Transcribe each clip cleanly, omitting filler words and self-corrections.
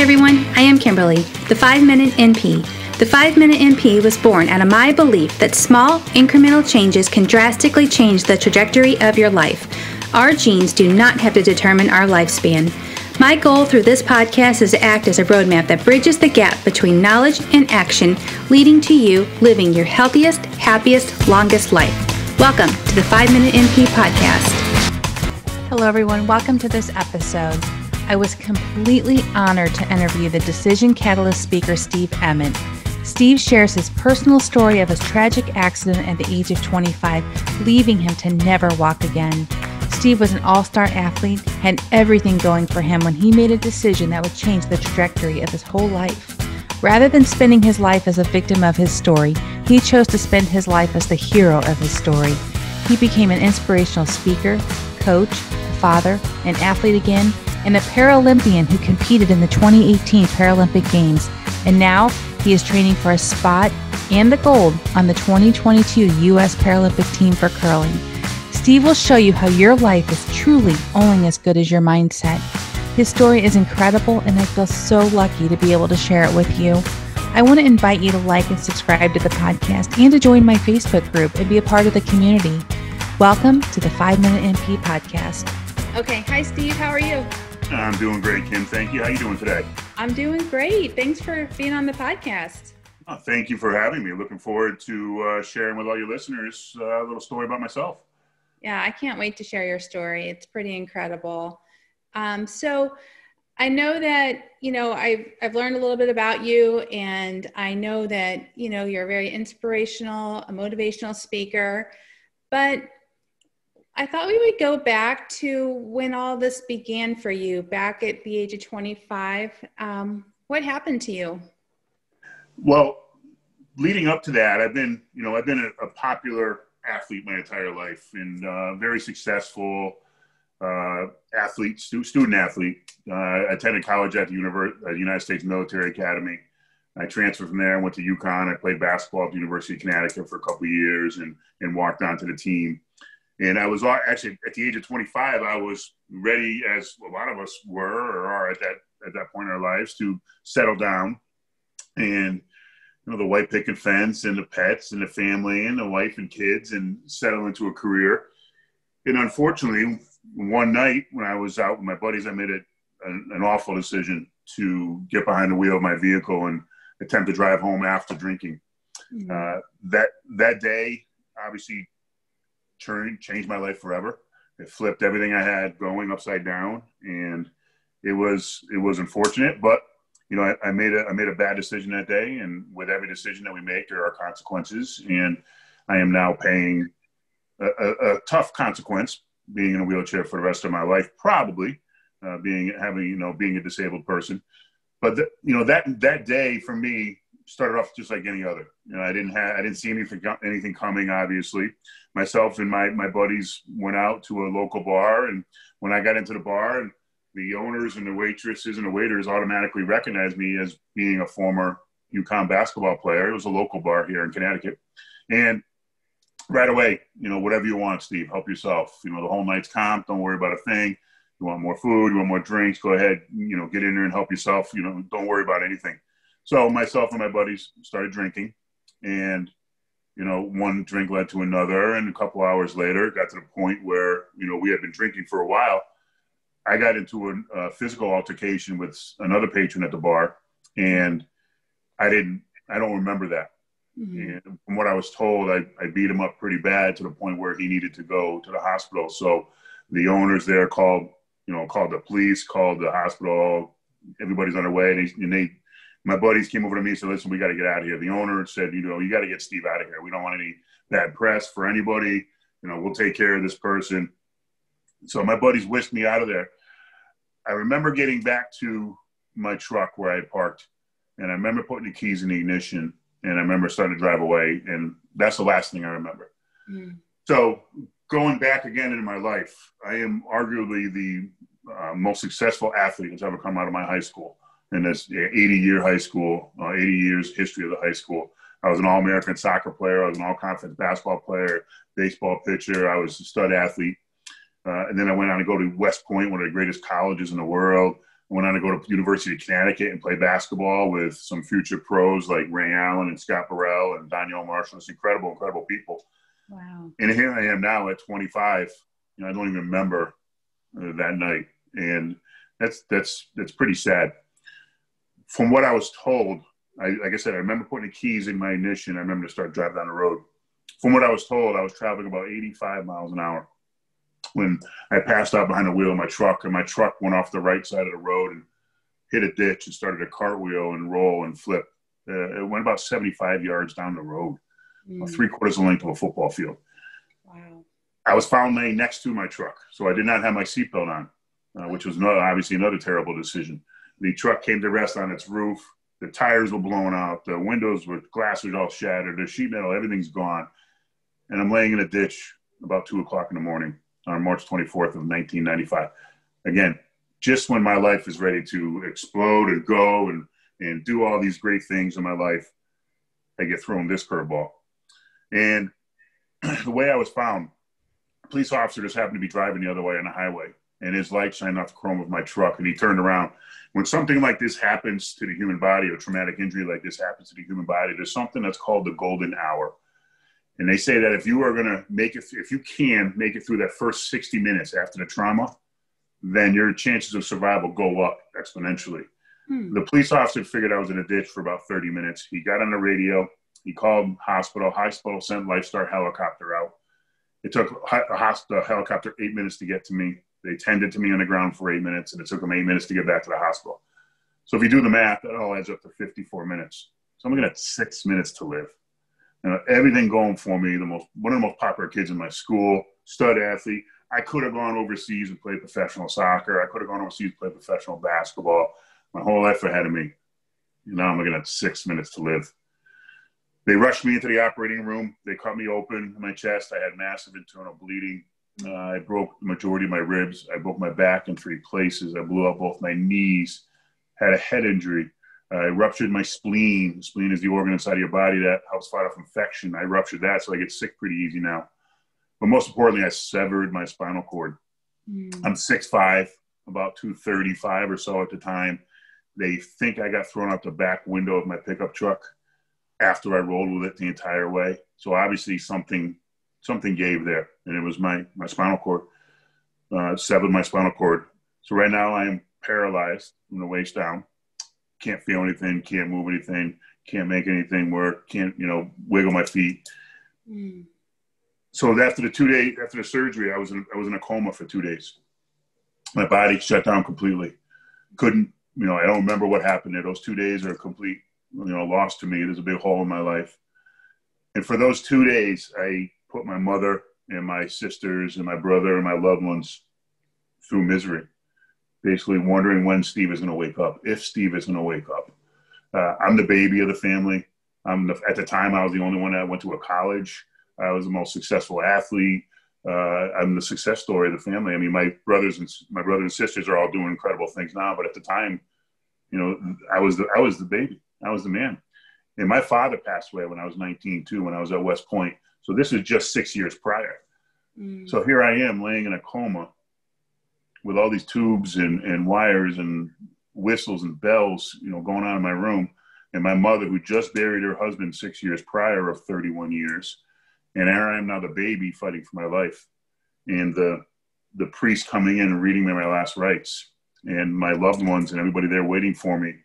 everyone, I am Kimberly, the 5-Minute NP. The 5-Minute NP was born out of my belief that small, incremental changes can drastically change the trajectory of your life. Our genes do not have to determine our lifespan. My goal through this podcast is to act as a roadmap that bridges the gap between knowledge and action, leading to you living your healthiest, happiest, longest life. Welcome to the 5-Minute NP podcast. Hello, everyone. Welcome to this episode. I was completely honored to interview the Decision Catalyst speaker, Steve Emmett. Steve shares his personal story of his tragic accident at the age of 25, leaving him to never walk again. Steve was an all-star athlete, had everything going for him when he made a decision that would change the trajectory of his whole life. Rather than spending his life as a victim of his story, he chose to spend his life as the hero of his story. He became an inspirational speaker, coach, father, an athlete again, and a Paralympian who competed in the 2018 Paralympic Games. And now he is training for a spot and the gold on the 2022 US Paralympic Team for curling. Steve will show you how your life is truly only as good as your mindset. His story is incredible, and I feel so lucky to be able to share it with you. I want to invite you to like and subscribe to the podcast and to join my Facebook group and be a part of the community. Welcome to the 5-Minute NP podcast. Okay. Hi, Steve. How are you? I'm doing great, Kim. Thank you. How are you doing today? I'm doing great. Thanks for being on the podcast. Thank you for having me. Looking forward to sharing with all your listeners a little story about myself. Yeah, I can't wait to share your story. It's pretty incredible. So I know that, I've learned a little bit about you, and I know that, you're a very inspirational, a motivational speaker, but I thought we would go back to when all this began for you, back at the age of 25. What happened to you? Well, leading up to that, I've been a popular athlete my entire life, and very successful athlete, student athlete. I attended college at the United States Military Academy. I transferred from there and went to UConn. I played basketball at the University of Connecticut for a couple of years and walked onto the team. And I was actually, at the age of 25, I was ready, as a lot of us were or are at that point in our lives, to settle down. And the white picket fence and the pets and the family and the wife and kids, and settle into a career. And unfortunately, one night when I was out with my buddies, I made an awful decision to get behind the wheel of my vehicle and attempt to drive home after drinking. Mm-hmm. That day, obviously, changed my life forever. It flipped everything I had going upside down, and it was unfortunate, but I made a bad decision that day, and with every decision that we make, there are consequences, and I am now paying a tough consequence, being in a wheelchair for the rest of my life, probably being a disabled person. But that day for me started off just like any other. I didn't see anything coming. Obviously, myself and my buddies went out to a local bar, and when I got into the bar, and the owners and the waitresses and the waiters automatically recognized me as being a former UConn basketball player. It was a local bar here in Connecticut. And right away, whatever you want, Steve, help yourself. The whole night's comp. Don't worry about a thing. You want more food, you want more drinks, go ahead, get in there and help yourself. Don't worry about anything. So myself and my buddies started drinking, and, one drink led to another. And a couple hours later, it got to the point where, we had been drinking for a while. I got into a physical altercation with another patron at the bar, and I don't remember that. Mm-hmm. And from what I was told, I beat him up pretty bad to the point where he needed to go to the hospital. So the owners there called the police, called the hospital. Everybody's on their way. My buddies came over to me and said, "Listen, we got to get out of here." The owner said, "You got to get Steve out of here. We don't want any bad press for anybody. We'll take care of this person." So my buddies whisked me out of there. I remember getting back to my truck where I had parked, and I remember putting the keys in the ignition, and I remember starting to drive away, and that's the last thing I remember. Mm. So going back again into my life, I am arguably the most successful athlete that's ever come out of my high school. In this 80-year high school, 80 years history of the high school. I was an All-American soccer player. I was an all-conference basketball player, baseball pitcher. I was a stud athlete. And then I went on to go to West Point, one of the greatest colleges in the world. I went on to go to University of Connecticut and play basketball with some future pros like Ray Allen and Scott Burrell and Danielle Marshall. It's incredible, incredible people. Wow. And here I am now at 25. I don't even remember that night. And that's pretty sad. From what I was told, like I said, I remember putting the keys in my ignition. I remember to start driving down the road. From what I was told, I was traveling about 85 miles an hour when I passed out behind the wheel of my truck, and my truck went off the right side of the road and hit a ditch and started a cartwheel and roll and flip. It went about 75 yards down the road, 3/4 of the length of a football field. Wow. I was found laying next to my truck, so I did not have my seatbelt on, which was obviously another terrible decision. The truck came to rest on its roof. The tires were blown out. The windows were, glass was all shattered. The sheet metal, everything's gone. And I'm laying in a ditch about 2 o'clock in the morning on March 24th of 1995. Again, just when my life is ready to explode and go and do all these great things in my life, I get thrown this curveball. And the way I was found, a police officer just happened to be driving the other way on the highway, and his light shined off the chrome of my truck, and he turned around. When something like this happens to the human body, or traumatic injury like this happens to the human body, there's something that's called the golden hour. And they say that if you are going to make it, if you can make it through that first 60 minutes after the trauma, then your chances of survival go up exponentially. The police officer figured I was in a ditch for about 30 minutes. He got on the radio. He called hospital. Hospital sent Lifestar helicopter out. It took a helicopter 8 minutes to get to me. They tended to me on the ground for 8 minutes, and it took them 8 minutes to get back to the hospital. So if you do the math, that all adds up to 54 minutes. So I'm looking at 6 minutes to live. Everything going for me, one of the most popular kids in my school, stud athlete. I could have gone overseas and played professional soccer. I could have gone overseas and played professional basketball. My whole life ahead of me. Now I'm looking at 6 minutes to live. They rushed me into the operating room. They cut me open in my chest. I had massive internal bleeding. I broke the majority of my ribs. I broke my back in 3 places. I blew out both my knees, had a head injury. I ruptured my spleen. The spleen is the organ inside of your body that helps fight off infection. I ruptured that, so I get sick pretty easy now. But most importantly, I severed my spinal cord. I'm 6'5", about 235 or so at the time. They think I got thrown out the back window of my pickup truck after I rolled with it the entire way. So obviously something gave there, and it was my spinal cord. Severed my spinal cord. So right now I am paralyzed from the waist down. Can't feel anything, can't move anything, can't make anything work, can't, wiggle my feet. So after the surgery, I was in a coma for 2 days. My body shut down completely. Couldn't, I don't remember what happened there. Those 2 days are a complete, loss to me. There's a big hole in my life. And for those 2 days, I put my mother and my sisters and my brother and my loved ones through misery. Basically wondering when Steve is going to wake up, if Steve is going to wake up. I'm the baby of the family. At the time, I was the only one that went to a college. I was the most successful athlete. I'm the success story of the family. I mean, my brothers and sisters are all doing incredible things now, but at the time, I was the baby. I was the man. And my father passed away when I was 19 too, when I was at West Point. So this is just 6 years prior. So here I am laying in a coma with all these tubes and wires and whistles and bells, going on in my room. And my mother, who just buried her husband 6 years prior of 31 years. And here I am now, the baby, fighting for my life. And the priest coming in and reading me my last rites. And my loved ones and everybody there waiting for me,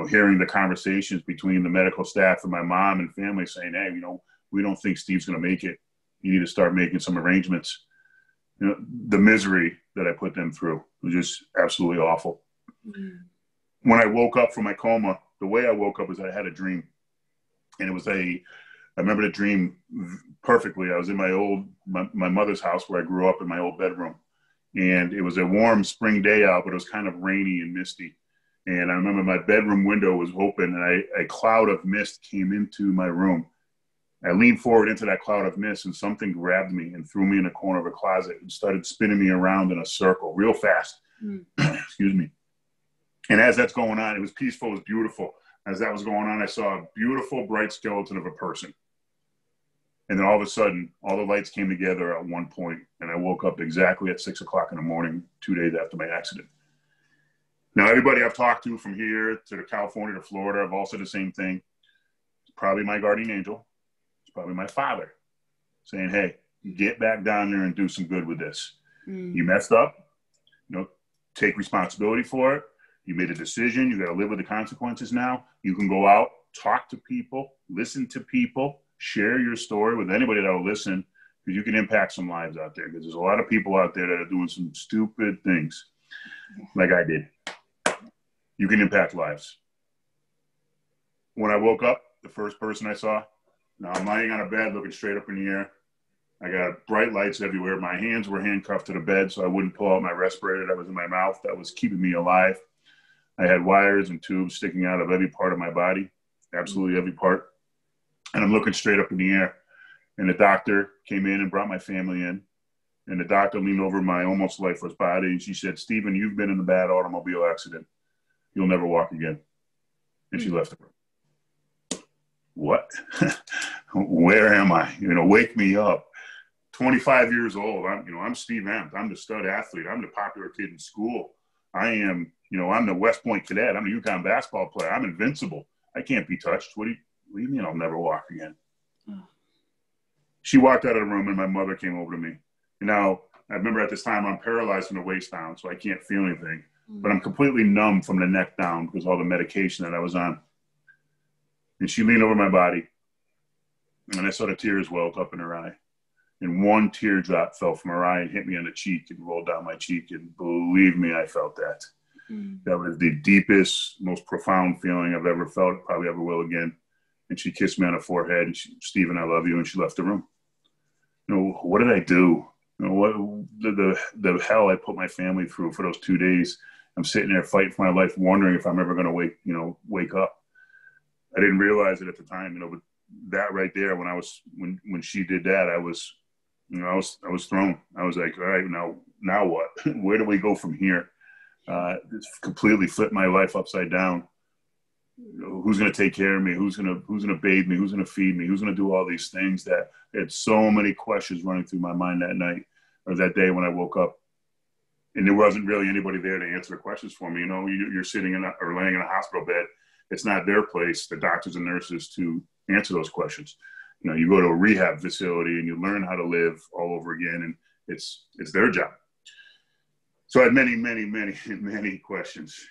hearing the conversations between the medical staff and my mom and family saying, hey, we don't think Steve's going to make it. You need to start making some arrangements. The misery that I put them through was just absolutely awful. When I woke up from my coma, the way I woke up was I had a dream. And it was I remember the dream perfectly. I was in my mother's house where I grew up in my old bedroom. And it was a warm spring day out, but it was kind of rainy and misty. And I remember my bedroom window was open and a cloud of mist came into my room. I leaned forward into that cloud of mist and something grabbed me and threw me in a corner of a closet and started spinning me around in a circle real fast. Excuse me. And as that's going on, it was peaceful, it was beautiful. As that was going on, I saw a beautiful, bright skeleton of a person. And then all of a sudden, all the lights came together at one point, and I woke up exactly at 6 o'clock in the morning, 2 days after my accident. Now, everybody I've talked to from here to California to Florida have all said the same thing. It's probably my guardian angel. It's probably my father saying, hey, get back down there and do some good with this. You messed up, take responsibility for it. You made a decision. You got to live with the consequences now. You can go out, talk to people, listen to people, share your story with anybody that will listen, because you can impact some lives out there, because there's a lot of people out there that are doing some stupid things like I did. You can impact lives. When I woke up, the first person I saw, now I'm lying on a bed looking straight up in the air. I got bright lights everywhere. My hands were handcuffed to the bed so I wouldn't pull out my respirator that was in my mouth that was keeping me alive. I had wires and tubes sticking out of every part of my body, absolutely every part. And I'm looking straight up in the air. And the doctor came in and brought my family in. And the doctor leaned over my almost lifeless body and she said, Stephen, you've been in a bad automobile accident. You'll never walk again. And she left the room. What? Where am I? Wake me up. 25 years old. I'm Steve Ent. I'm the stud athlete. I'm the popular kid in school. I am, I'm the West Point cadet. I'm the UConn basketball player. I'm invincible. I can't be touched. What do you mean I'll never walk again? She walked out of the room and my mother came over to me. Now, I remember at this time I'm paralyzed from the waist down, so I can't feel anything. But I'm completely numb from the neck down because of all the medication that I was on. And she leaned over my body, and I saw the tears welled up in her eye. And one teardrop fell from her eye and hit me on the cheek and rolled down my cheek. And believe me, I felt that. That was the deepest, most profound feeling I've ever felt, probably ever will again. And she kissed me on the forehead, and Stephen, I love you, and she left the room. What did I do? What the hell I put my family through for those 2 days. I'm sitting there fighting for my life, wondering if I'm ever going to wake up. I didn't realize it at the time, but that right there, when she did that, I was thrown. I was like, all right, now what? Where do we go from here? It's completely flipped my life upside down. Who's going to take care of me? Who's going to bathe me? Who's going to feed me? Who's going to do all these things? That I had so many questions running through my mind that night or that day when I woke up. And there wasn't really anybody there to answer the questions for me. You're sitting or laying in a hospital bed. It's not their place, the doctors and nurses, to answer those questions. You go to a rehab facility and you learn how to live all over again, and it's their job. So I had many, many, many, many questions.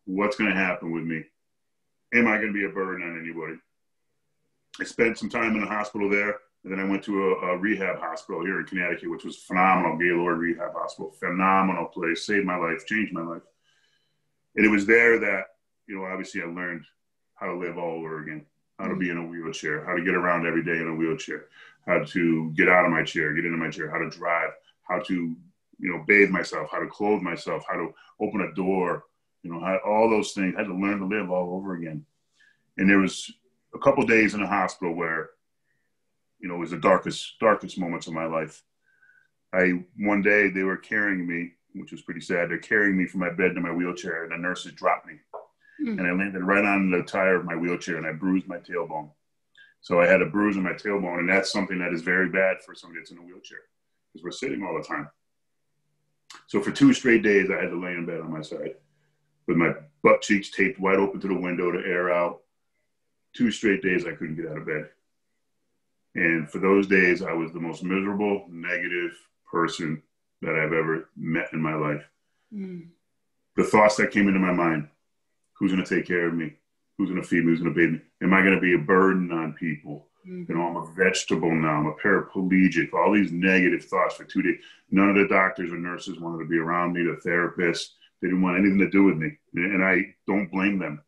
What's going to happen with me? Am I going to be a burden on anybody? I spent some time in the hospital there, and then I went to a rehab hospital here in Connecticut, which was phenomenal. Gaylord Rehab Hospital, phenomenal place, saved my life, changed my life. And it was there that, obviously I learned how to live all over again, how to be in a wheelchair, how to get around every day in a wheelchair, how to get out of my chair, get into my chair, how to drive, how to, bathe myself, how to clothe myself, how to open a door, all those things. I had to learn to live all over again. And there was a couple of days in the hospital where, it was the darkest moments of my life. One day they were carrying me, which was pretty sad. They're carrying me from my bed to my wheelchair, and the nurses dropped me. And I landed right on the tire of my wheelchair, and I bruised my tailbone. So I had a bruise in my tailbone, and that's something that is very bad for somebody that's in a wheelchair, because we're sitting all the time. So for 2 straight days, I had to lay in bed on my side with my butt cheeks taped wide open to the window to air out. 2 straight days, I couldn't get out of bed. And for those days, I was the most miserable, negative person that I've ever met in my life. The thoughts that came into my mind: who's going to take care of me? Who's going to feed me? Who's going to bathe me? Am I going to be a burden on people? I'm a vegetable now. I'm a paraplegic. All these negative thoughts for 2 days. None of the doctors or nurses wanted to be around me. The therapists, they didn't want anything to do with me. And I don't blame them.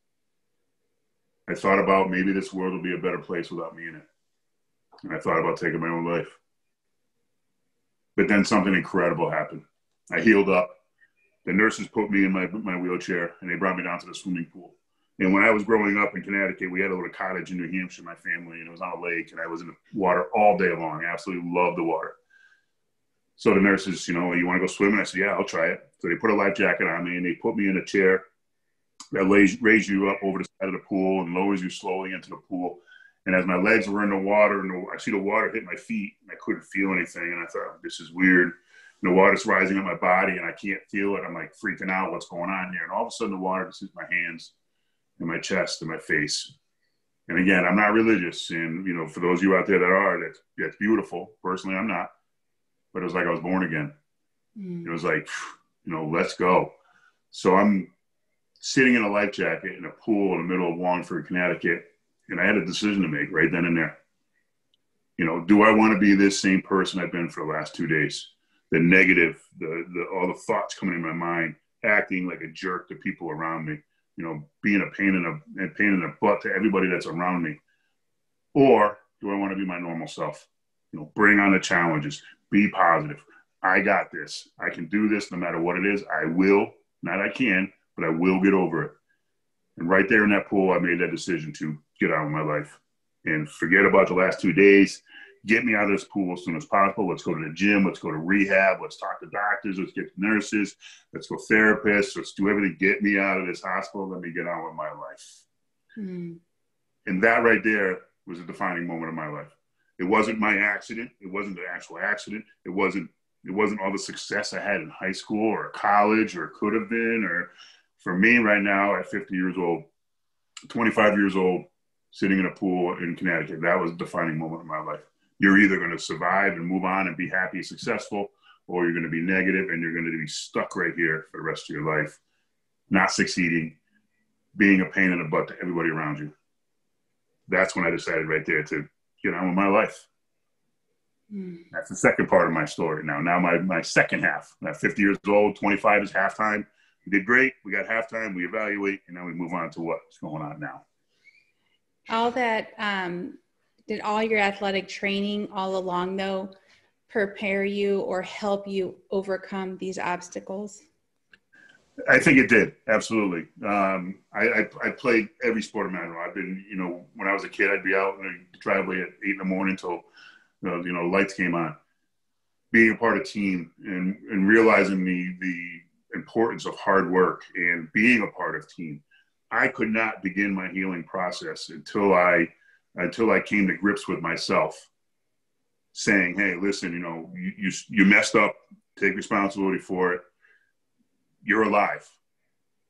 I thought about maybe this world will be a better place without me in it. And I thought about taking my own life. But then something incredible happened. I healed up. The nurses put me in my wheelchair, and they brought me down to the swimming pool. And when I was growing up in Connecticut, we had a little cottage in New Hampshire, my family, and it was on a lake, and I was in the water all day long. I absolutely loved the water. So the nurses, you want to go swimming? I said, yeah, I'll try it. So they put a life jacket on me, and they put me in a chair that raise you up over the side of the pool and lowers you slowly into the pool. And as my legs were in the water, and I see the water hit my feet, and I couldn't feel anything. And I thought, this is weird. and the water's rising on my body and I can't feel it. I'm like freaking out. What's going on here? And all of a sudden the water just hits my hands and my chest and my face. And again, I'm not religious. And, you know, for those of you out there that are, that's beautiful. Personally, I'm not. But it was like I was born again. It was like, you know, let's go. So I'm sitting in a life jacket in a pool in the middle of Wallingford, Connecticut. And I had a decision to make right then and there. You know, do I want to be this same person I've been for the last 2 days? The negative, all the thoughts coming in my mind, acting like a jerk to people around me, you know, being a pain in the butt to everybody that's around me. Or do I want to be my normal self? You know, bring on the challenges, be positive. I got this. I can do this no matter what it is. I will, not I can, but I will get over it. And right there in that pool, I made that decision to get on with my life and forget about the last 2 days. Get me out of this pool as soon as possible. Let's go to the gym. Let's go to rehab. Let's talk to doctors. Let's get to nurses. Let's go therapists. Let's do everything. Get me out of this hospital. Let me get on with my life. And that right there was a defining moment of my life. It wasn't my accident. It wasn't the actual accident. It wasn't all the success I had in high school or college or could have been. Or for me right now at 50 years old, 25 years old, sitting in a pool in Connecticut, that was a defining moment of my life. You're either going to survive and move on and be happy and successful, or you're going to be negative and you're going to be stuck right here for the rest of your life, not succeeding, being a pain in the butt to everybody around you. That's when I decided right there to get on with my life. That's the second part of my story now. Now my second half, at 50 years old, 25 is halftime. We did great. We got halftime. We evaluate, and now we move on to what's going on now. All that, did all your athletic training all along, though, prepare you or help you overcome these obstacles? I think it did. Absolutely. I played every sport imaginable. I've been, you know, when I was a kid, I'd be out in the driveway at 8 a.m. until, you know, lights came on. Being a part of a team and realizing the importance of hard work and being a part of team. I could not begin my healing process until I came to grips with myself, saying, "Hey, listen, you know, you messed up. Take responsibility for it. You're alive."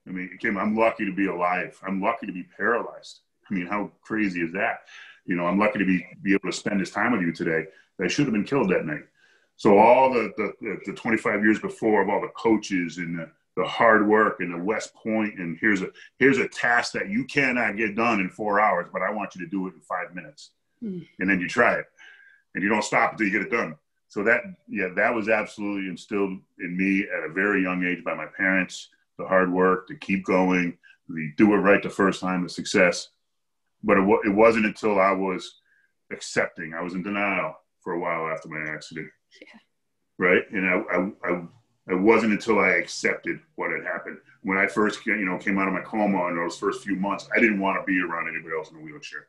I mean, Kim, I'm lucky to be alive. I'm lucky to be paralyzed. I mean, how crazy is that? You know, I'm lucky to be able to spend this time with you today. I should have been killed that night. So all the 25 years before of all the coaches and the hard work and the West Point, and here's a task that you cannot get done in 4 hours, but I want you to do it in 5 minutes. And then you try it and you don't stop until you get it done. So that was absolutely instilled in me at a very young age by my parents, the hard work, to keep going, the do it right the first time, the success. But it wasn't until I was accepting. I was in denial for a while after my accident. Yeah. Right. And it wasn't until I accepted what had happened. When I first, you know, came out of my coma in those first few months, I didn't want to be around anybody else in a wheelchair.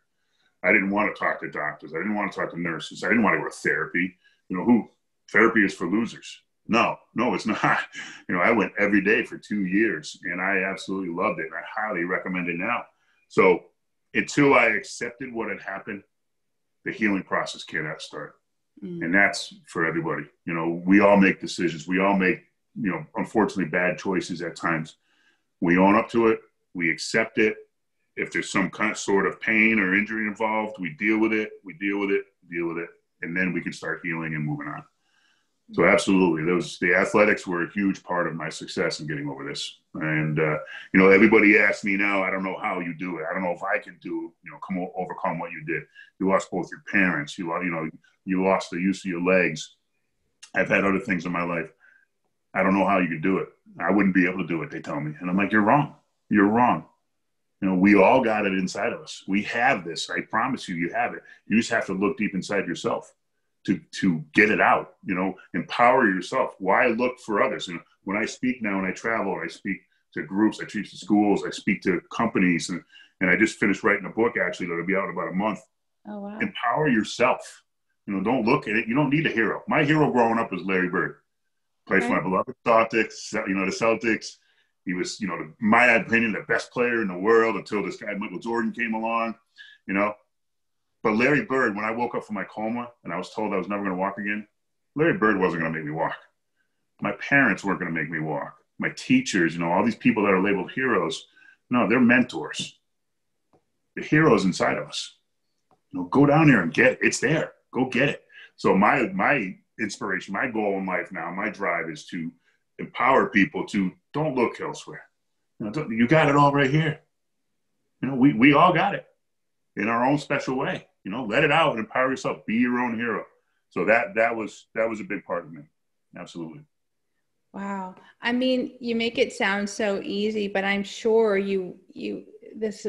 I didn't want to talk to doctors. I didn't want to talk to nurses. I didn't want to go to therapy. You know, therapy is for losers. No, it's not. You know, I went every day for 2 years and I absolutely loved it. And I highly recommend it now. So until I accepted what had happened, the healing process cannot start. And that's for everybody. You know, we all make decisions. We all make, you know, unfortunately bad choices at times. We own up to it. We accept it. If there's some kind of sort of pain or injury involved, we deal with it. And then we can start healing and moving on. So absolutely, the athletics were a huge part of my success in getting over this. And, you know, everybody asks me now, I don't know how you do it. I don't know if I can overcome what you did. You lost both your parents. You lost the use of your legs. I've had other things in my life. I don't know how you could do it. I wouldn't be able to do it, they tell me. And I'm like, you're wrong. You're wrong. You know, we all got it inside of us. We have this. I promise you, you have it. You just have to look deep inside yourself to get it out, you know, empower yourself. Why look for others? And when I speak now and I travel, I speak to groups, I teach to schools, I speak to companies, and I just finished writing a book, actually, that'll be out in about a month. Oh, wow. Empower yourself. You know, don't look at it. You don't need a hero. My hero growing up was Larry Bird. Played for my beloved Celtics, you know, the Celtics. He was, you know, in my opinion, the best player in the world until this guy, Michael Jordan, came along, you know. But Larry Bird, when I woke up from my coma and I was told I was never going to walk again, Larry Bird wasn't going to make me walk. My parents weren't going to make me walk. My teachers, all these people that are labeled heroes, no, they're mentors. The heroes inside of us. Go down there and get it. It's there. Go get it. So my inspiration, my goal in life now, my drive is to empower people to don't look elsewhere. You got it all right here. We all got it in our own special way. Let it out and empower yourself. Be your own hero. So that was a big part of me. Absolutely. Wow. I mean, you make it sound so easy, but I'm sure this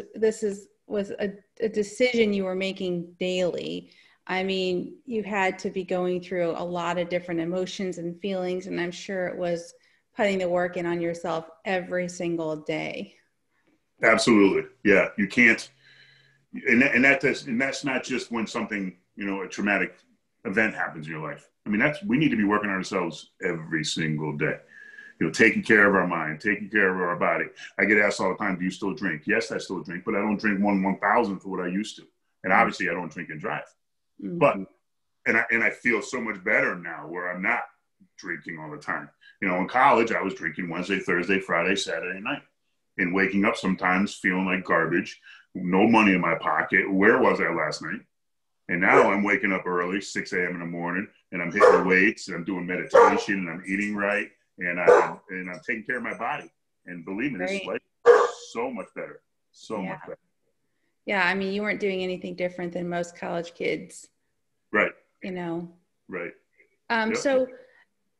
was a decision you were making daily. I mean, you had to be going through a lot of different emotions and feelings, and I'm sure it was putting the work in on yourself every single day. Absolutely. Yeah. You can't, and that's not just when something, a traumatic event happens in your life. I mean, we need to be working on ourselves every single day. Taking care of our mind, taking care of our body. I get asked all the time, do you still drink? Yes, I still drink, but I don't drink 1/1000th of what I used to. And obviously I don't drink and drive. Mm-hmm. But, and I feel so much better now where I'm not drinking all the time. In college, I was drinking Wednesday, Thursday, Friday, Saturday night, and waking up sometimes feeling like garbage, no money in my pocket. Where was I last night? And now I'm waking up early, 6 a.m. in the morning, and I'm hitting the weights, and I'm doing meditation, and I'm eating right, and I'm taking care of my body. And believe me, this life is so much better, much better. Yeah, I mean, you weren't doing anything different than most college kids. Right. Right. Yep. So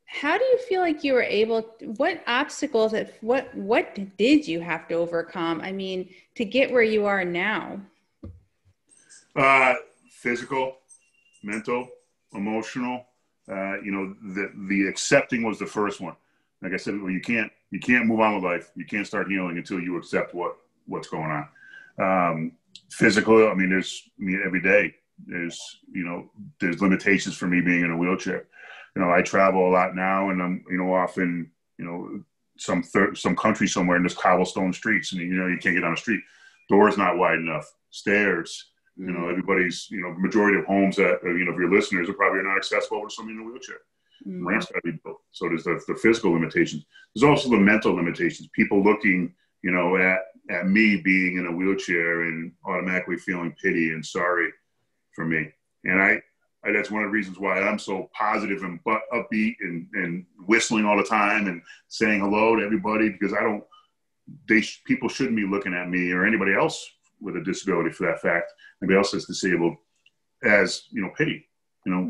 how do you feel like you were able, what obstacles, what did you have to overcome? I mean, to get where you are now? Physical, mental, emotional, the accepting was the first one. Like I said, well, you can't move on with life. You can't start healing until you accept what's going on. Physical, every day there's limitations for me being in a wheelchair. I travel a lot now, and I'm, off in, some country somewhere in this cobblestone streets, and you can't get on the street. Door's not wide enough. Stairs. Everybody's, majority of homes that, if your listeners are probably not accessible to somebody in a wheelchair. Mm-hmm. Ramps got to be built. So there's the physical limitations. There's also the mental limitations. People looking, at me being in a wheelchair and automatically feeling pity and sorry for me. And that's one of the reasons why I'm so positive and upbeat and whistling all the time and saying hello to everybody, because people shouldn't be looking at me or anybody else with a disability, for that fact, anybody else that's disabled, as pity,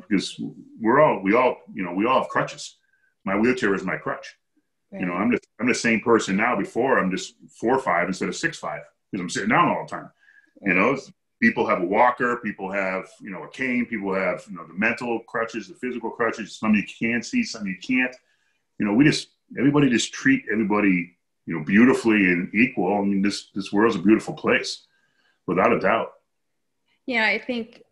because we all have crutches. My wheelchair is my crutch. Right. I'm the same person now. Before, I'm just 4'5" instead of 6'5", because I'm sitting down all the time. Right. People have a walker, people have a cane, people have the mental crutches, the physical crutches. Some you can see, some you can't. Everybody just treat everybody beautifully and equal. I mean, this world's a beautiful place. Without a doubt. Yeah, I think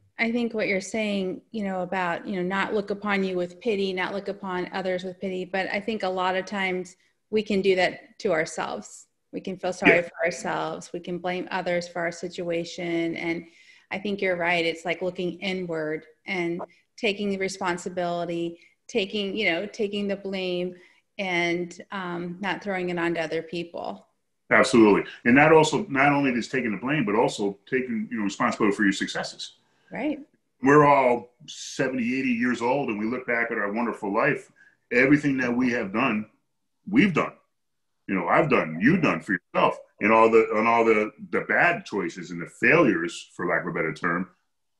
what you're saying, about, not look upon you with pity, not look upon others with pity. But I think a lot of times we can do that to ourselves. We can feel sorry for ourselves. We can blame others for our situation. And I think you're right. It's like looking inward and taking the responsibility, taking the blame, and not throwing it onto other people. Absolutely. And not only just taking the blame, but also taking responsibility for your successes. Right. We're all 70, 80 years old, and we look back at our wonderful life. Everything that we have done, we've done. I've done, you've done for yourself. And all the bad choices and the failures, for lack of a better term,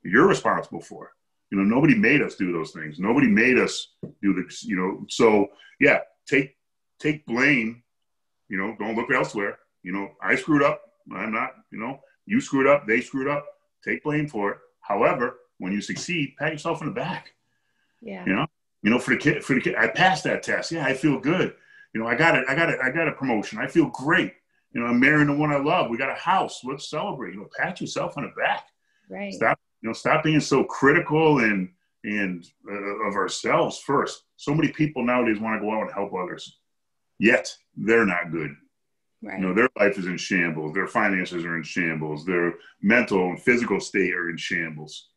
you're responsible for. Nobody made us do those things. Nobody made us do this, So yeah, take blame. Don't look elsewhere. I screwed up. I'm not, you screwed up. They screwed up. Take blame for it. However, when you succeed, pat yourself in the back. Yeah. For the kid, I passed that test. Yeah, I feel good. I got a promotion. I feel great. I'm marrying the one I love. We got a house. Let's celebrate. Pat yourself on the back. Right. Stop being so critical and of ourselves first. So many people nowadays want to go out and help others. Yet they're not good. Right. Their life is in shambles. Their finances are in shambles. Their mental and physical state are in shambles.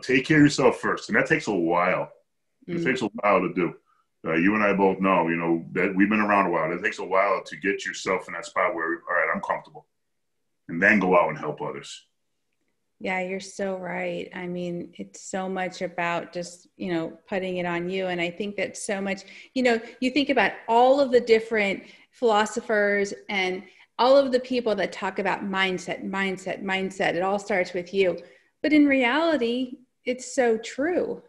Take care of yourself first. And that takes a while. It takes a while to do. You and I both know, that we've been around a while. It takes a while to get yourself in that spot where, all right, I'm comfortable, and then go out and help others. Yeah, you're so right. I mean, it's so much about just, putting it on you. And I think that so much, you think about all of the different philosophers and all of the people that talk about mindset. It all starts with you. But in reality, it's so true.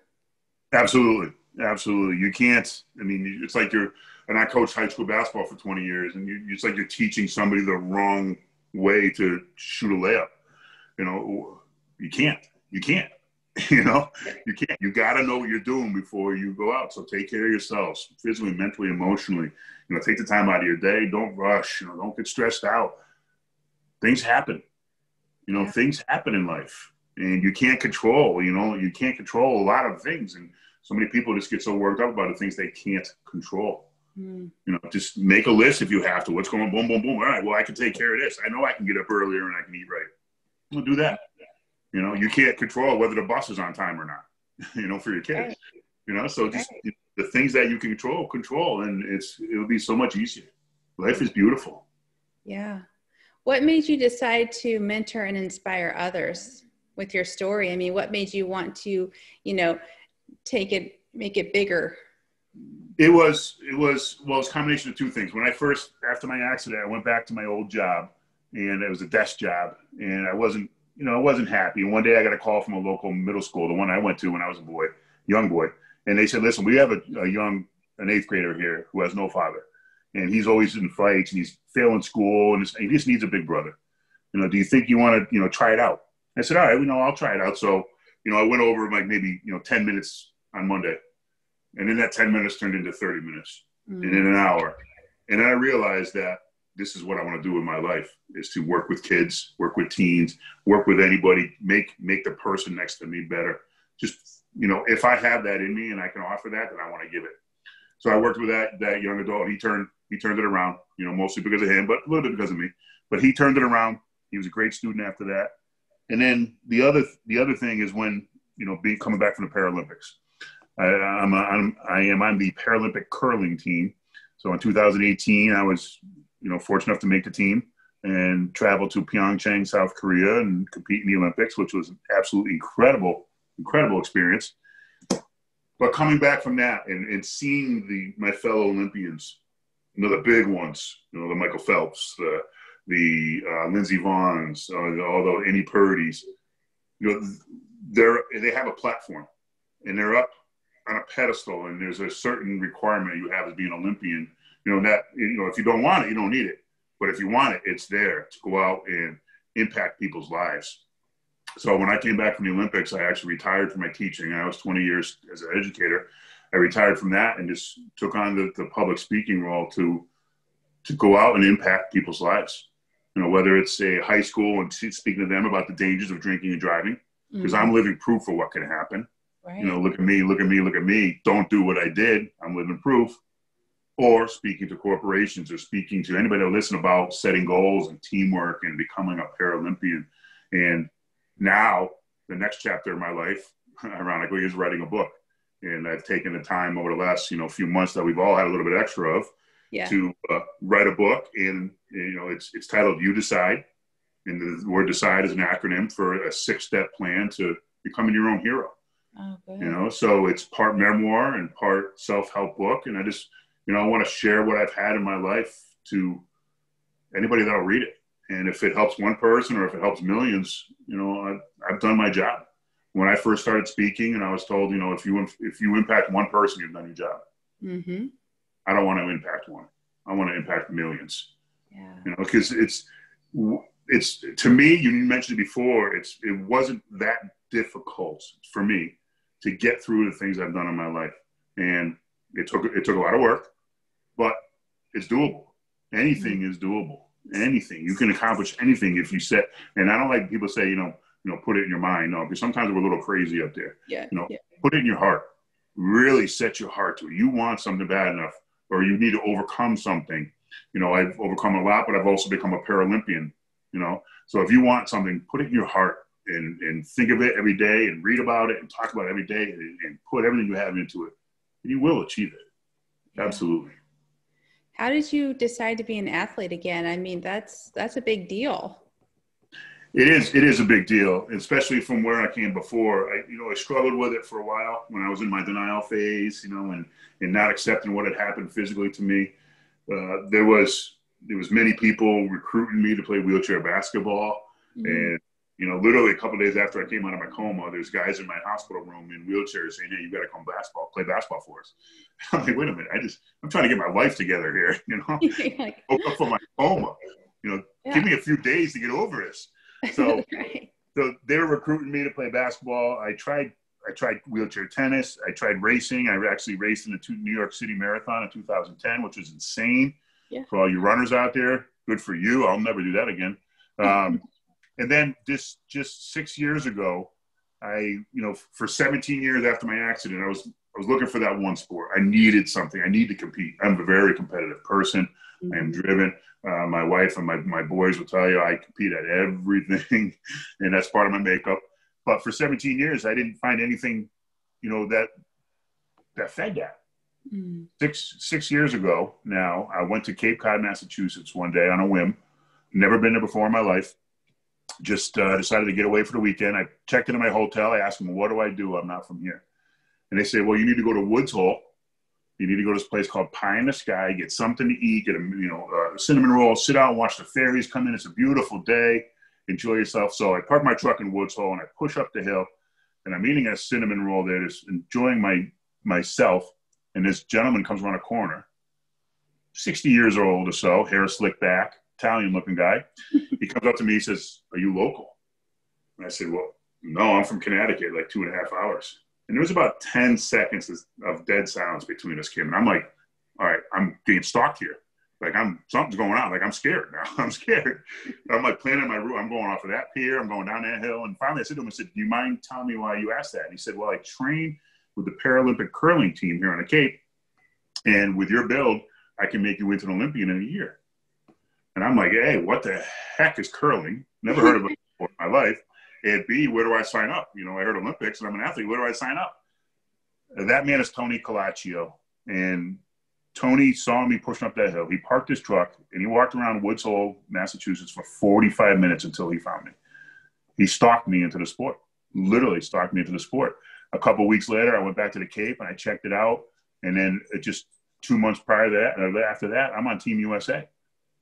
Absolutely. Absolutely. You can't, it's like and I coached high school basketball for 20 years, and it's like you're teaching somebody the wrong way to shoot a layup. You can't, you can't. You can't. You got to know what you're doing before you go out. So take care of yourselves, physically, mentally, emotionally. Take the time out of your day. Don't rush. Don't get stressed out. Things happen. Things happen in life, and you can't control. You can't control a lot of things, and so many people just get so worked up about the things they can't control. Just make a list if you have to. What's going on? Boom, boom, boom. All right, well, I can take care of this. I know I can get up earlier and I can eat right. We'll do that. You can't control whether the bus is on time or not, for your kids. So just the things that you can control, and it'll be so much easier. Life is beautiful. Yeah. What made you decide to mentor and inspire others with your story? I mean, what made you want to, make it bigger? It was a combination of two things. When after my accident, I went back to my old job, and it was a desk job, and I wasn't happy. And one day I got a call from a local middle school, the one I went to when I was a young boy. And they said, listen, we have an eighth grader here who has no father. And he's always in fights, and he's failing school, and he just needs a big brother. Do you think you want to, try it out? I said, all right, I'll try it out. So, I went over like maybe, 10 minutes on Monday. And then that 10 minutes turned into 30 minutes and then an hour. And then I realized that this is what I want to do in my life, is to work with kids, work with teens, work with anybody, make the person next to me better. Just, if I have that in me and I can offer that, then I want to give it. So I worked with that young adult. He turned it around, mostly because of him, but a little bit because of me. But he turned it around. He was a great student after that. And then the other thing is when, coming back from the Paralympics. I'm on the Paralympic curling team. So in 2018, I was, fortunate enough to make the team and travel to Pyeongchang, South Korea, and compete in the Olympics, which was an absolutely incredible experience. But coming back from that and seeing my fellow Olympians, the big ones, the Michael Phelps, the Lindsey Vonns, although Annie Purdy's, they have a platform, and they're up on a pedestal, and there's a certain requirement you have as being an Olympian. If you don't want it, you don't need it. But if you want it, it's there to go out and impact people's lives. So when I came back from the Olympics, I actually retired from my teaching. I was 20 years as an educator. I retired from that and just took on the public speaking role to go out and impact people's lives. Whether it's a high school and speaking to them about the dangers of drinking and driving, because I'm living proof of what can happen. Right. Look at me. Don't do what I did. I'm living proof. Or speaking to corporations, or speaking to anybody that listen about setting goals and teamwork and becoming a Paralympian. And now the next chapter of my life, ironically, is writing a book. And I've taken the time over the last, few months that we've all had a little bit extra of to write a book. And, it's titled You Decide. And the word decide is an acronym for a 6-step plan to becoming your own hero. Oh, good. So it's part memoir and part self-help book. And I just, I want to share what I've had in my life to anybody that'll read it. And if it helps one person or if it helps millions, I've done my job. When I first started speaking, and I was told, if you impact one person, you've done your job. Mm-hmm. I don't want to impact one. I want to impact millions. Yeah. Because it's to me, you mentioned it before, it wasn't that difficult for me to get through the things I've done in my life. And it took a lot of work, but it's doable. Anything is doable. Anything. You can accomplish anything if you set, and I don't like people say, put it in your mind. No, because sometimes we're a little crazy up there. Yeah. Put it in your heart. Really set your heart to it. You want something bad enough, or you need to overcome something. I've overcome a lot, but I've also become a Paralympian, So if you want something, put it in your heart and think of it every day and read about it and talk about it every day and put everything you have into it. And you will achieve it. Absolutely. How did you decide to be an athlete again? I mean, that's a big deal. It is a big deal, especially from where I came before. I struggled with it for a while when I was in my denial phase, and not accepting what had happened physically to me. There was many people recruiting me to play wheelchair basketball. And, literally a couple of days after I came out of my coma, there's guys in my hospital room in wheelchairs saying, "Hey, you got to come play basketball for us." I'm like, wait a minute. I'm trying to get my life together here. Like, woke up from my coma, give me a few days to get over this. So, right. so they were recruiting me to play basketball. I tried wheelchair tennis. I tried racing. I actually raced in the New York City Marathon in 2010, which was insane. Yeah. For all you runners out there, good for you. I'll never do that again. And then just 6 years ago, for 17 years after my accident, I was looking for that one sport. I needed something. I need to compete. I'm a very competitive person. I am driven. My wife and my boys will tell you I compete at everything, and that's part of my makeup. But for 17 years, I didn't find anything, that fed that. 6 years ago now, I went to Cape Cod, Massachusetts one day on a whim. Never been there before in my life. Just decided to get away for the weekend. I checked into my hotel. I asked them, "What do I do? I'm not from here." And they say, "Well, you need to go to Woods Hole. You need to go to this place called Pie in the Sky, get something to eat, get a cinnamon roll, sit out and watch the fairies come in. It's a beautiful day. Enjoy yourself." So I park my truck in Woods Hole and I push up the hill, and I'm eating a cinnamon roll there, just enjoying myself. And this gentleman comes around a corner, 60 years old or so, hair slicked back, Italian-looking guy. He comes up to me, he says, "Are you local?" And I said, "Well, no, I'm from Connecticut, like 2.5 hours." And there was about 10 seconds of dead silence between us, Kim. And I'm like, all right, I'm getting stalked here. Like something's going on. Like I'm scared now. I'm scared. I'm like planning my route. I'm going off of that pier. I'm going down that hill. And finally I said to him, "Do you mind telling me why you asked that?" And he said, "Well, I train with the Paralympic curling team here on the Cape. And with your build, I can make you into an Olympian in a year." And I'm like, "Hey, what the heck is curling? Never heard of it before in my life. And B, where do I sign up? I heard Olympics and I'm an athlete. Where do I sign up?" That man is Tony Colaccio. And Tony saw me pushing up that hill. He parked his truck and he walked around Woods Hole, Massachusetts for 45 minutes until he found me. He stalked me into the sport, literally stalked me into the sport. A couple of weeks later, I went back to the Cape and I checked it out. And then just 2 months prior to that, after that, I'm on Team USA.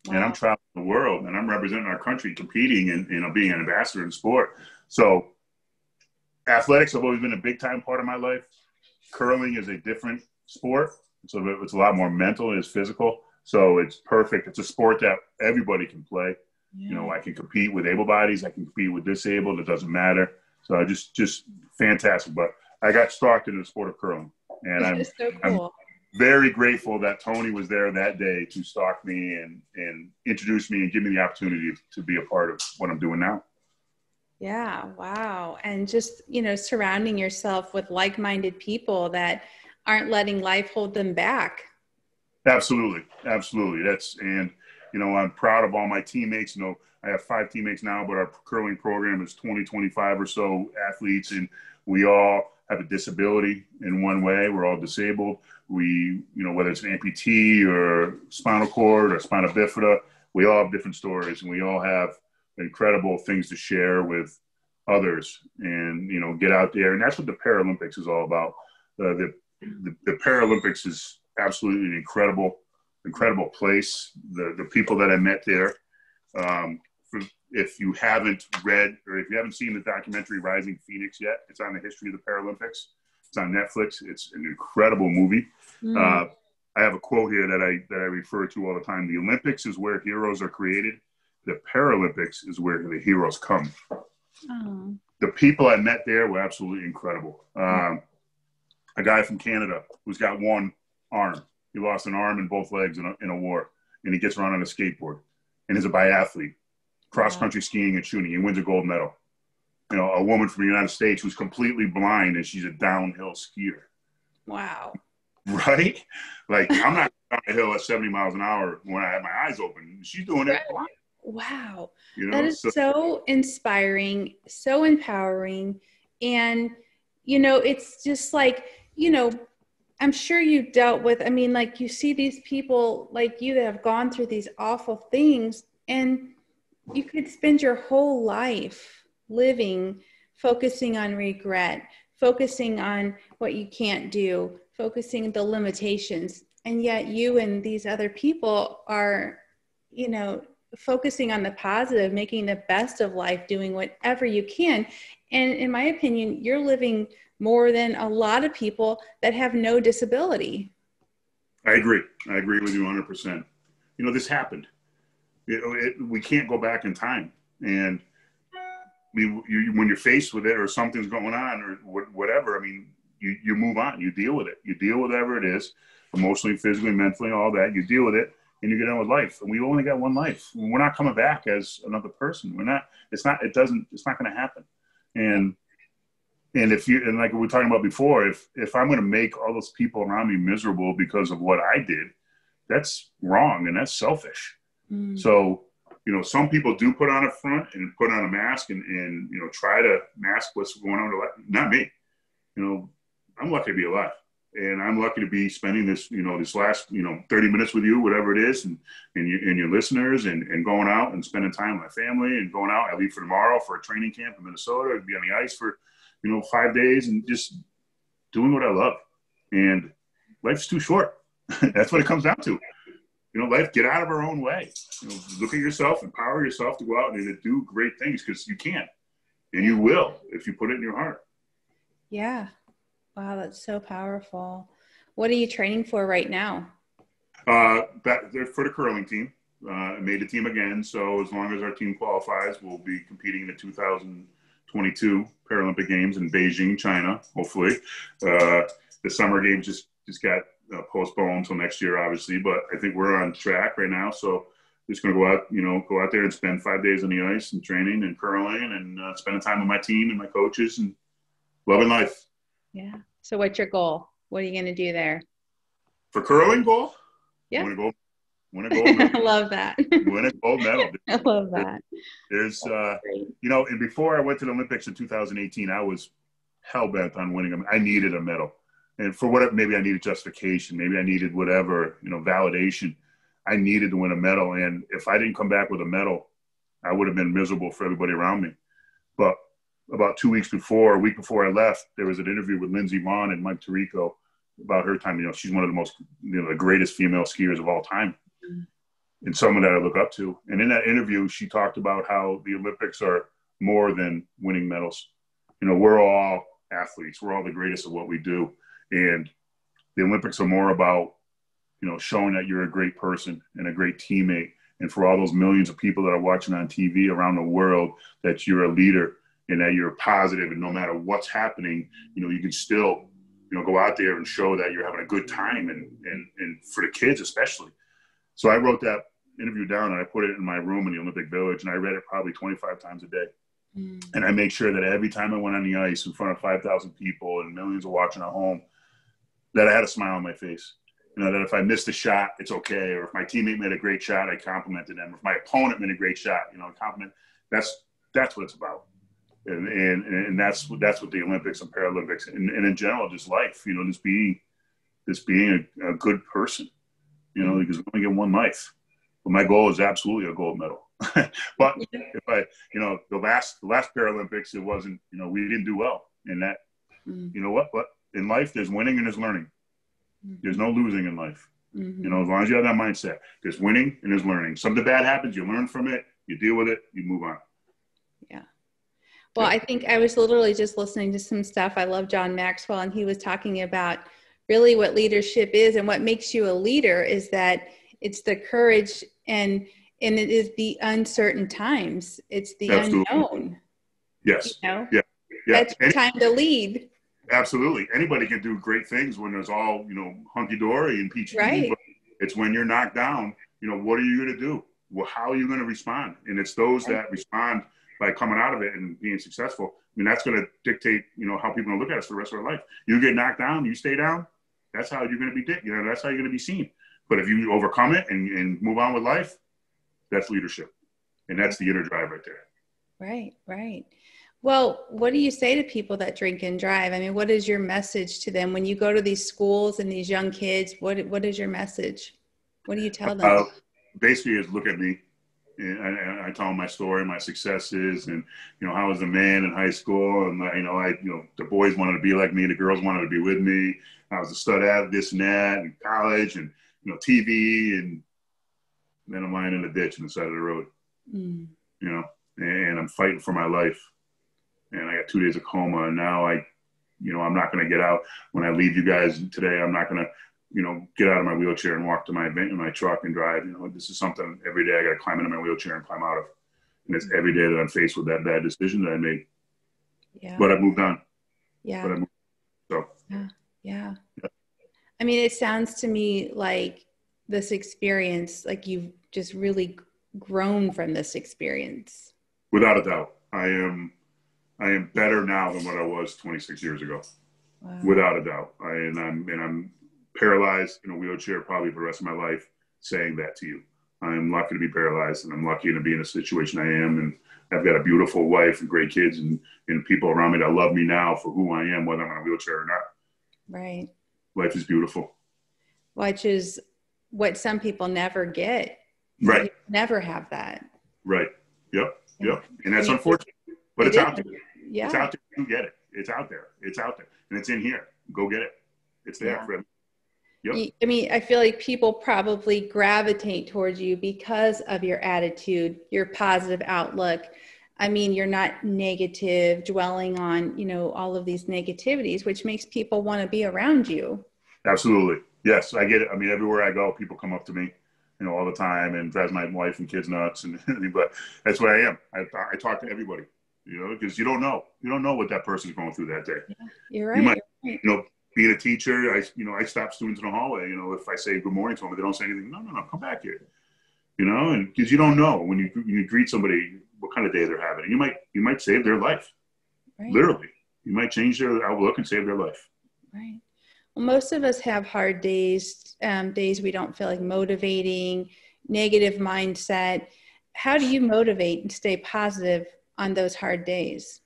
Wow. And I'm traveling the world and I'm representing our country, competing and being an ambassador in sport. So athletics have always been a big time part of my life. Curling is a different sport. So it's a lot more mental, it is physical. So it's perfect. It's a sport that everybody can play. Yeah. I can compete with able bodies. I can compete with disabled. It doesn't matter. So just fantastic. But I got stalked into the sport of curling. And I'm very grateful that Tony was there that day to stalk me and introduce me and give me the opportunity to be a part of what I'm doing now. Yeah. Wow. And just, surrounding yourself with like-minded people that aren't letting life hold them back. Absolutely. Absolutely. I'm proud of all my teammates. I have 5 teammates now, but our curling program is 25 or so athletes, and we all have a disability in one way. We're all disabled. We, whether it's an amputee or spinal cord or spina bifida, we all have different stories and we all have incredible things to share with others and, get out there. And that's what the Paralympics is all about. The Paralympics is absolutely an incredible place. The people that I met there, if you haven't read or if you haven't seen the documentary Rising Phoenix yet, it's on the history of the Paralympics. It's on Netflix. It's an incredible movie. I have a quote here that I refer to all the time. The Olympics is where heroes are created. The Paralympics is where the heroes come. Oh. The people I met there were absolutely incredible. A guy from Canada who's got one arm. He lost an arm and both legs in a war, and he gets around on a skateboard and is a biathlete, cross-country skiing and shooting. He wins a gold medal. A woman from the United States who's completely blind and she's a downhill skier. Wow. Right? Like, I'm not down the hill at 70 miles an hour when I have my eyes open. She's doing it blind. Wow. That is so inspiring, so empowering. And, it's just like, I'm sure you dealt with, I mean, like you see these people like you that have gone through these awful things, and you could spend your whole life living, focusing on regret, focusing on what you can't do, focusing on the limitations. And yet you and these other people are, you know, focusing on the positive, making the best of life, doing whatever you can. And in my opinion, you're living more than a lot of people that have no disability. I agree. I agree with you 100%. You know, this happened. We can't go back in time. And when you're faced with it or something's going on or whatever, I mean, you move on, you deal with it. You deal with whatever it is, emotionally, physically, mentally, all that. You deal with it and you get on with life. And we only got one life. We're not coming back as another person. It's not going to happen. And like we were talking about before, if I'm going to make all those people around me miserable because of what I did, that's wrong and that's selfish. So, you know, some people do put on a front and put on a mask and you know, try to mask what's going on in life. Not me. You know, I'm lucky to be alive, and I'm lucky to be spending this, you know, this last, you know, 30 minutes with you, whatever it is, and your listeners, and going out and spending time with my family and going out. I leave for tomorrow for a training camp in Minnesota and be on the ice for, you know, 5 days and just doing what I love. And life's too short. That's what it comes down to. You know, life, get out of our own way. You know, look at yourself, empower yourself to go out and do great things, because you can, and you will if you put it in your heart. Yeah. Wow, that's so powerful. What are you training for right now? They're for the curling team. I made the team again, so as long as our team qualifies, we'll be competing in the 2022 Paralympic Games in Beijing, China, hopefully. The summer games just got postponed until next year, obviously, but I think we're on track right now. So just going to go out there and spend 5 days on the ice and training and curling and spending time with my team and my coaches and loving life. Yeah. So what's your goal? What are you going to do there? For curling goal? Yeah. Win a gold medal. I love that. Win a gold medal. I love that. There's you know, and before I went to the Olympics in 2018, I was hell-bent on winning them. I needed a medal. And for whatever, maybe I needed justification, maybe I needed whatever, you know, validation. I needed to win a medal. And if I didn't come back with a medal, I would have been miserable for everybody around me. But about a week before I left, there was an interview with Lindsey Vonn and Mike Tirico about her time. You know, she's one of the most, you know, the greatest female skiers of all time, and someone that I look up to. And in that interview, she talked about how the Olympics are more than winning medals. You know, we're all athletes. We're all the greatest at what we do. And the Olympics are more about, you know, showing that you're a great person and a great teammate. And for all those millions of people that are watching on TV around the world, that you're a leader and that you're positive, and no matter what's happening, you know, you can still, you know, go out there and show that you're having a good time, and for the kids especially. So I wrote that interview down and I put it in my room in the Olympic Village, and I read it probably 25 times a day. And I make sure that every time I went on the ice in front of 5,000 people and millions are watching at home, that I had a smile on my face. You know, that if I missed a shot, it's okay. Or if my teammate made a great shot, I complimented them. If my opponent made a great shot, you know, compliment. That's what it's about. And that's what the Olympics and Paralympics and in general, just life, you know, just being a good person, you know, because we only get one life. But my goal is absolutely a gold medal. But if you know, the last Paralympics, it wasn't, you know, we didn't do well in that. You know what? But in life, there's winning and there's learning. There's no losing in life. You know, as long as you have that mindset, there's winning and there's learning. Something bad happens, you learn from it, you deal with it, you move on. Yeah. Well, I think I was literally just listening to some stuff. I love John Maxwell, and he was talking about really what leadership is, and what makes you a leader is that it's the courage and it is the uncertain times. It's the unknown. Yes. You know? Yeah. That's your time to lead. Absolutely. Anybody can do great things when there's all, you know, hunky-dory and peachy. Right. But it's when you're knocked down, you know, what are you going to do? Well, how are you going to respond? And it's those that respond by coming out of it and being successful. I mean, that's going to dictate, you know, how people are going to look at us for the rest of their life. You get knocked down, you stay down, that's how you're going to be, you know, that's how you're going to be seen. But if you overcome it and move on with life, that's leadership. And that's the inner drive right there. Right, right. Well, what do you say to people that drink and drive? I mean, what is your message to them when you go to these schools and these young kids? What is your message? What do you tell them? Basically, is look at me. And I tell them my story, my successes, and how I was a man in high school, and the boys wanted to be like me, the girls wanted to be with me. I was a stud at this and that, in college, and TV, and then I'm lying in a ditch on the side of the road, and I'm fighting for my life, and I got 2 days of coma, and now I'm not going to get out. When I leave you guys today, I'm not going to get out of my wheelchair and walk to my truck and drive. This is something every day I got to climb into my wheelchair and climb out of. And it's every day that I'm faced with that bad decision that I made. Yeah. But I've moved on. Yeah. Yeah. I mean, it sounds to me like this experience, like you've just really grown from this experience. Without a doubt. I am better now than what I was 26 years ago. Wow. Without a doubt. I'm paralyzed in a wheelchair probably for the rest of my life saying that to you. I'm lucky to be paralyzed, and I'm lucky to be in a situation I am, and I've got a beautiful wife and great kids and people around me that love me now for who I am, whether I'm in a wheelchair or not. Right. Life is beautiful. Which is what some people never get. Right. You never have that. Right. Yep. And that's unfortunate, but it's out there. Yeah. It's out there. You get it. It's out there. And it's in here. Go get it. It's there for everyone. Yep. I mean, I feel like people probably gravitate towards you because of your attitude, your positive outlook. I mean, you're not negative, dwelling on, all of these negativities, which makes people want to be around you. Absolutely. Yes, I get it. I mean, everywhere I go, people come up to me, all the time and drives my wife and kids nuts. But that's what I am. I talk to everybody, because you don't know. You don't know what that person's going through that day. Yeah, you're right. You might, being a teacher, I stop students in the hallway. If I say good morning to them, they don't say anything. No, come back here. And because you don't know when you greet somebody what kind of day they're having. You might save their life. Right. Literally, you might change their outlook and save their life. Right. Well, most of us have hard days, days we don't feel like motivating, negative mindset. How do you motivate and stay positive on those hard days?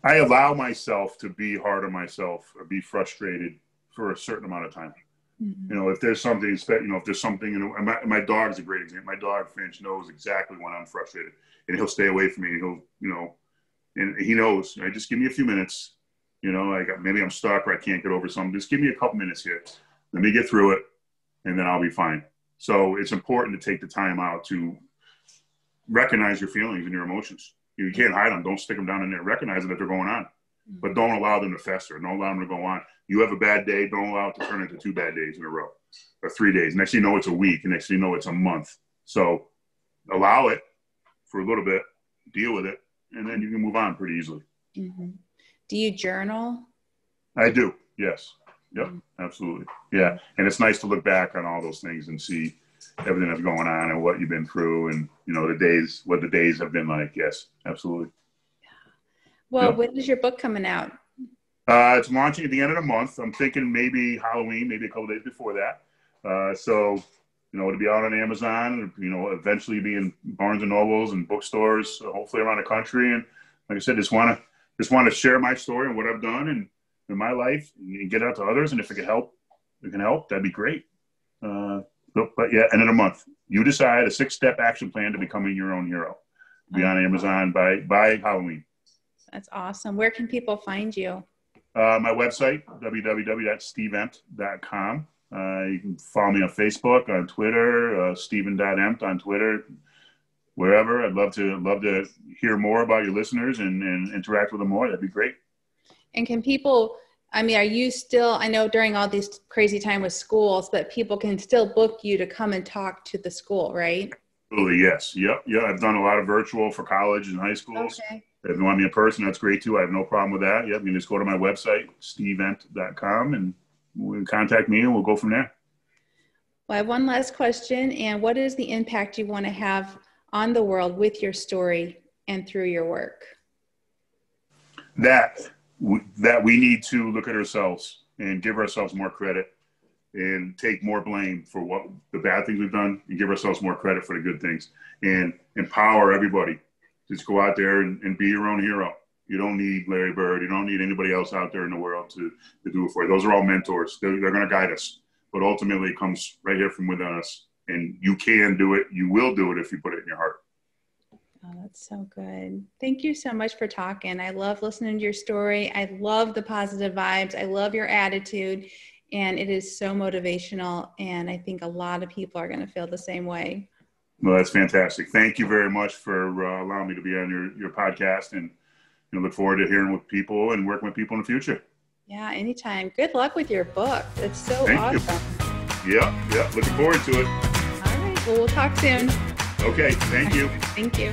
I allow myself to be hard on myself or be frustrated for a certain amount of time. Mm-hmm. If there's something, my dog's a great example. My dog Finch knows exactly when I'm frustrated, and he'll stay away from me. And he knows. Just give me a few minutes. Maybe I'm stuck or I can't get over something. Just give me a couple minutes here. Let me get through it, and then I'll be fine. So it's important to take the time out to recognize your feelings and your emotions. You can't hide them. Don't stick them down in there. Recognize that they're going on, but don't allow them to fester. Don't allow them to go on. You have a bad day. Don't allow it to turn into 2 bad days in a row or 3 days. Next thing you know, it's a week. And next thing you know, it's a month. So allow it for a little bit, deal with it, and then you can move on pretty easily. Mm-hmm. Do you journal? I do. Yes. Yep. Mm-hmm. Absolutely. Yeah. And it's nice to look back on all those things and see everything that's going on and what you've been through and, what the days have been like. Yes, absolutely. Well, yep. When is your book coming out? It's launching at the end of the month. I'm thinking maybe Halloween, maybe a couple days before that. So, it'll be out on Amazon, eventually be in Barnes and Nobles and bookstores, hopefully around the country. And like I said, just want to share my story and what I've done and in my life and get out to others. And if it can help, that'd be great. But yeah, end of the month. You decide a 6-step action plan to becoming your own hero. Be on Amazon by Halloween. That's awesome. Where can people find you? My website, www.steveempt.com. You can follow me on Facebook, on Twitter, Steven.empt on Twitter, wherever. I'd love to hear more about your listeners and interact with them more. That'd be great. And can people, are you still, I know during all this crazy time with schools, but people can still book you to come and talk to the school, right? Absolutely, yes. Yep. Yeah, I've done a lot of virtual for college and high schools. Okay. If you want me in person, that's great too. I have no problem with that. Yep, you can just go to my website, steveempt.com, and contact me and we'll go from there. Well, I have one last question. And what is the impact you want to have on the world with your story and through your work? That we need to look at ourselves and give ourselves more credit and take more blame for what the bad things we've done and give ourselves more credit for the good things and empower everybody just go out there and be your own hero. You don't need Larry Bird. You don't need anybody else out there in the world to do it for you. Those are all mentors. They're going to guide us. But ultimately, it comes right here from within us. And you can do it. You will do it if you put it in your heart. Oh, that's so good. Thank you so much for talking. I love listening to your story. I love the positive vibes. I love your attitude. And it is so motivational. And I think a lot of people are going to feel the same way. Well, that's fantastic. Thank you very much for allowing me to be on your podcast. And look forward to hearing with people and working with people in the future. Yeah, anytime. Good luck with your book. It's so awesome. Yeah. Looking forward to it. All right. Well, we'll talk soon. Okay. Thank you. Thank you.